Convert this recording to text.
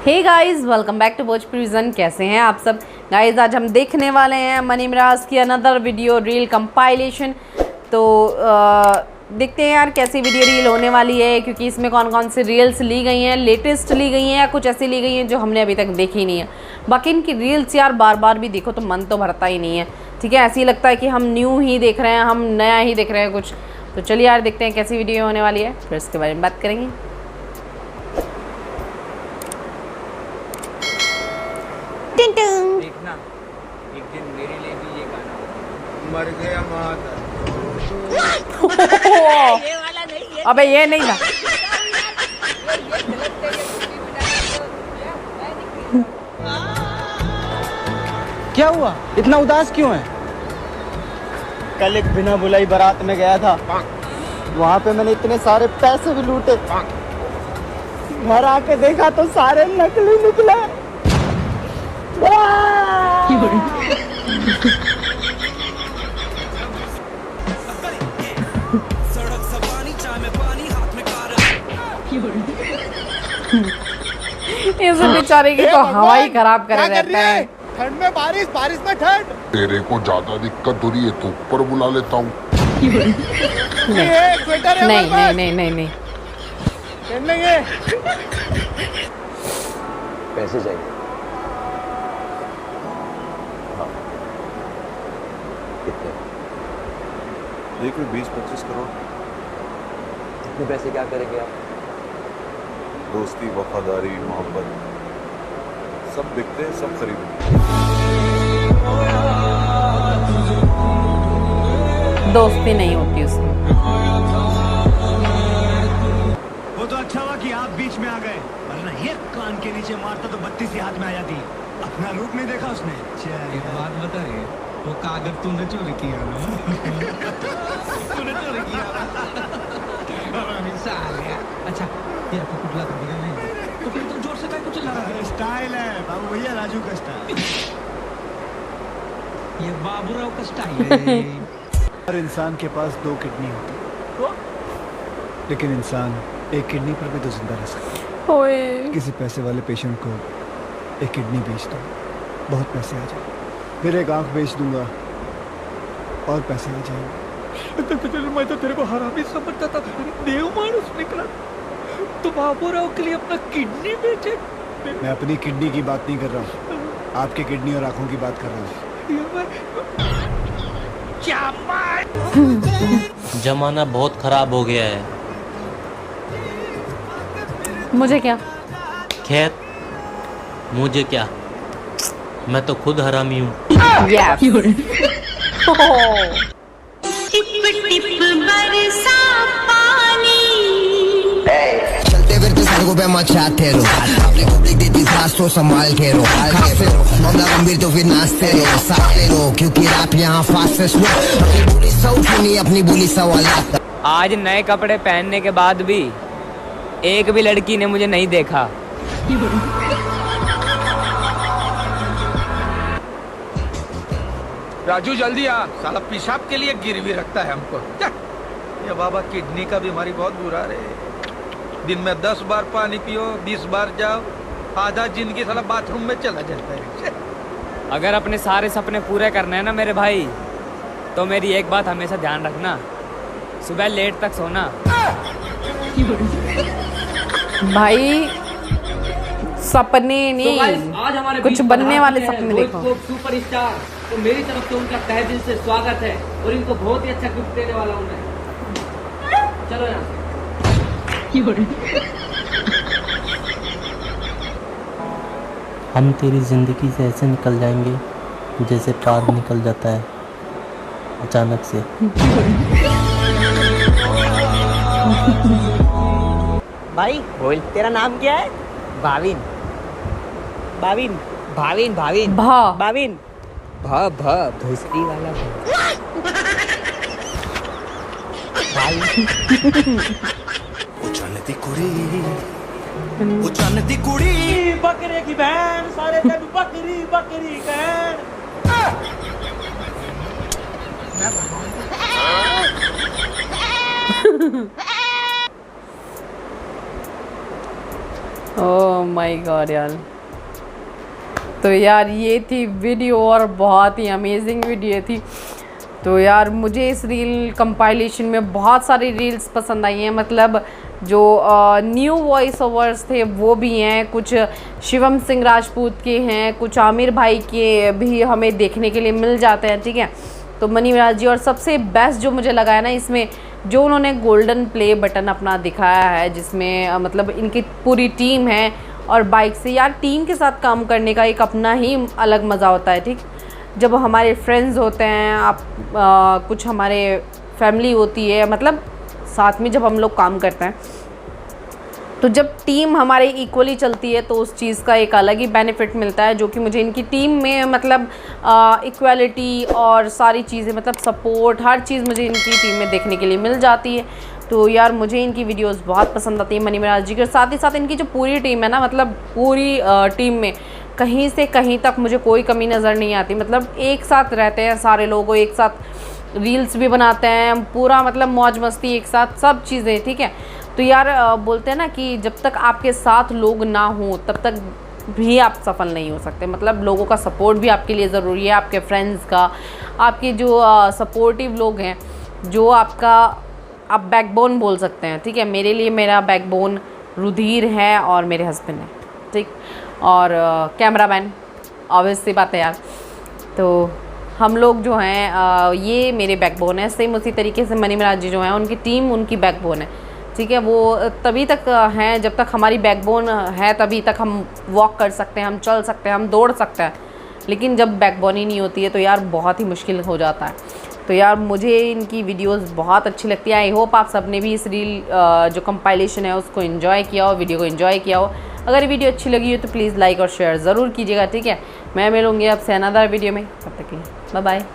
Hey guys, welcome back to Bhojpuri vision. कैसे हैं आप सब गाइस? आज हम देखने वाले हैं मनी मिराज की अनदर वीडियो रील कंपाइलेशन। तो देखते हैं यार कैसी वीडियो रील होने वाली है, क्योंकि इसमें कौन कौन से रील्स ली गई हैं, लेटेस्ट ली गई हैं या कुछ ऐसी ली गई हैं जो हमने अभी तक देखी नहीं है। बाकी इनकी रील्स यार बार बार भी देखो तो मन तो भरता ही नहीं है। ठीक है, ऐसे ही लगता है कि हम न्यू ही देख रहे हैं, हम नया ही देख रहे हैं कुछ। तो चलिए यार देखते हैं कैसी वीडियो होने वाली है, फिर इसके बारे में बात करेंगे। देखना एक दिन मेरे लिए भी ये गाना मर गया माता। ये वाला नहीं, अबे ये नहीं था। क्या हुआ, इतना उदास क्यों है? कल एक बिना बुलाई बारात में गया था, वहाँ पे मैंने इतने सारे पैसे भी लूटे, घर आके देखा तो सारे नकली निकले। इस बेचारे की तो हवा ही खराब करे रहता है। ठंड में बारिश, बारिश में ठंड। तेरे को ज्यादा दिक्कत हो रही है तो ऊपर बुला लेता हूँ। नहीं नहीं नहीं नहीं नहीं पैसे चाहिए। हाँ। कितने? ये कोई 20-25 करोड़। इतने पैसे क्या करेंगे आप? दोस्ती, वफादारी, मोहब्बत सब बिकते हैं, सब खरीदते। दोस्ती नहीं होती उसमें। वो तो अच्छा हुआ कि आप बीच में आ गए, वरना ये कान के नीचे मारता तो 32 ही हाथ में आ जाती। अपना रूप नहीं देखा उसने। एक बात बताइए, वो कागज तूने चोरी किया ना? तूने चोरी किया ना? अच्छा ये आपको कुछ लगा दिया नहीं तो फिर तुम जोर से काय कुछ लगा? स्टाइल है बाबू भैया, राजू का स्टाइल। ये बाबूराव का स्टाइल है। हर इंसान के पास 2 किडनी होती है, लेकिन इंसान एक किडनी पर भी तो जिंदा रह सकता है। ओए किसी पैसे वाले पेशेंट को एक किडनी बेच दो, बहुत पैसे आ जाए। फिर एक आंख बेच दूंगा और पैसे आ जाएंगे। मैं तो तेरे को हरामी समझता था, देव मानुस निकला। तो बाबूराव के लिए अपना किडनी बेचे। मैं अपनी किडनी की बात नहीं कर रहा हूँ, आपकी किडनी और आंखों की बात कर रहा हूँ। जमाना बहुत खराब हो गया है। मुझे क्या? खैर मुझे क्या, मैं तो खुद हरामी हूँ। चलते फिरते सड़कों पे मचाते रहो, अपने पब्लिक देती सांस तो संभाल के रो, मामला गंभीर तो फिर नाचते रहो, साथते रहो, क्योंकि रैप यहाँ फास्ट लो। अपनी बोली सौ सुनी, अपनी बोली सवाल। आज नए कपड़े पहनने के बाद भी एक भी लड़की ने मुझे नहीं देखा। राजू जल्दी आ, साला पेशाब के लिए गिरवी रखता है हमको। ये बाबा किडनी का बीमारी बहुत बुरा रे। दिन में 10 बार पानी पियो, 20 बार जाओ, आधा जिंदगी साला बाथरूम में चला जाता है। अगर अपने सारे सपने पूरे करने हैं ना मेरे भाई, तो मेरी एक बात हमेशा ध्यान रखना, सुबह लेट तक सोना। भाई सपने नहीं, आज हमारे कुछ बनने वाले सपने देखो। सुपरस्टार, तो मेरी तरफ से उनका तहे दिल से स्वागत है और इनको बहुत ही अच्छा गिफ्ट देने वाला हूँ मैं। चलो यहाँ से। हम तेरी जिंदगी से ऐसे निकल जाएंगे जैसे पाद निकल जाता है अचानक से। भाई बोल, तेरा नाम क्या है? भाविन बाविन। भाविन भाविन भा बाविन। भोसड़ी वाला उचलती कुड़ी बकरे की बहन, सारे दिन बकरी बकरी कहन। ओह माय गॉड यार। तो यार ये थी वीडियो और बहुत ही अमेजिंग वीडियो थी। तो यार मुझे इस रील कंपाइलेशन में बहुत सारी रील्स पसंद आई हैं। मतलब जो न्यू वॉइस ओवर्स थे वो भी हैं, कुछ शिवम सिंह राजपूत के हैं, कुछ आमिर भाई के भी हमें देखने के लिए मिल जाते हैं, ठीक है। तो मनी मिराज जी, और सबसे बेस्ट जो मुझे लगा है ना इसमें, जो उन्होंने गोल्डन प्ले बटन अपना दिखाया है, जिसमें मतलब इनकी पूरी टीम है और बाइक से, यार टीम के साथ काम करने का एक अपना ही अलग मज़ा होता है, ठीक। जब हमारे फ्रेंड्स होते हैं, आप कुछ हमारे फैमिली होती है, मतलब साथ में जब हम लोग काम करते हैं, तो जब टीम हमारे इक्वली चलती है तो उस चीज़ का एक अलग ही बेनिफिट मिलता है, जो कि मुझे इनकी टीम में मतलब इक्वालिटी और सारी चीज़ें, मतलब सपोर्ट, हर चीज़ मुझे इनकी टीम में देखने के लिए मिल जाती है। तो यार मुझे इनकी वीडियोस बहुत पसंद आती है मनी मिराज जी के। साथ ही साथ इनकी जो पूरी टीम है ना, मतलब पूरी टीम में कहीं से कहीं तक मुझे कोई कमी नज़र नहीं आती। मतलब एक साथ रहते हैं सारे लोग, एक साथ रील्स भी बनाते हैं, पूरा मतलब मौज मस्ती एक साथ, सब चीज़ें, ठीक है। तो यार बोलते हैं ना कि जब तक आपके साथ लोग ना हो तब तक भी आप सफल नहीं हो सकते। मतलब लोगों का सपोर्ट भी आपके लिए ज़रूरी है, आपके फ्रेंड्स का, आपके जो सपोर्टिव लोग हैं, जो आपका आप बैकबोन बोल सकते हैं, ठीक है। मेरे लिए मेरा बैकबोन रुधिर है और मेरे हस्बैंड है, ठीक, और कैमरामैन, ऑब्वियस सी बात है यार। तो हम लोग जो हैं ये मेरे बैकबोन है। सेम उसी तरीके से मनी मिराज जी जो हैं, उनकी टीम उनकी बैकबोन है, ठीक है। वो तभी तक हैं जब तक हमारी बैकबोन है, तभी तक हम वॉक कर सकते हैं, हम चल सकते हैं, हम दौड़ सकते हैं। लेकिन जब बैकबोन ही नहीं होती है तो यार बहुत ही मुश्किल हो जाता है। तो यार मुझे इनकी वीडियोस बहुत अच्छी लगती है। आई होप आप सब ने भी इस रील जो कंपाइलेशन है उसको एंजॉय किया हो, वीडियो को एंजॉय किया हो। अगर वीडियो अच्छी लगी हो तो प्लीज़ लाइक और शेयर ज़रूर कीजिएगा, ठीक है। मैं मिलूँगी आपसे अनदर वीडियो में, तब तक के लिए बाय बाय।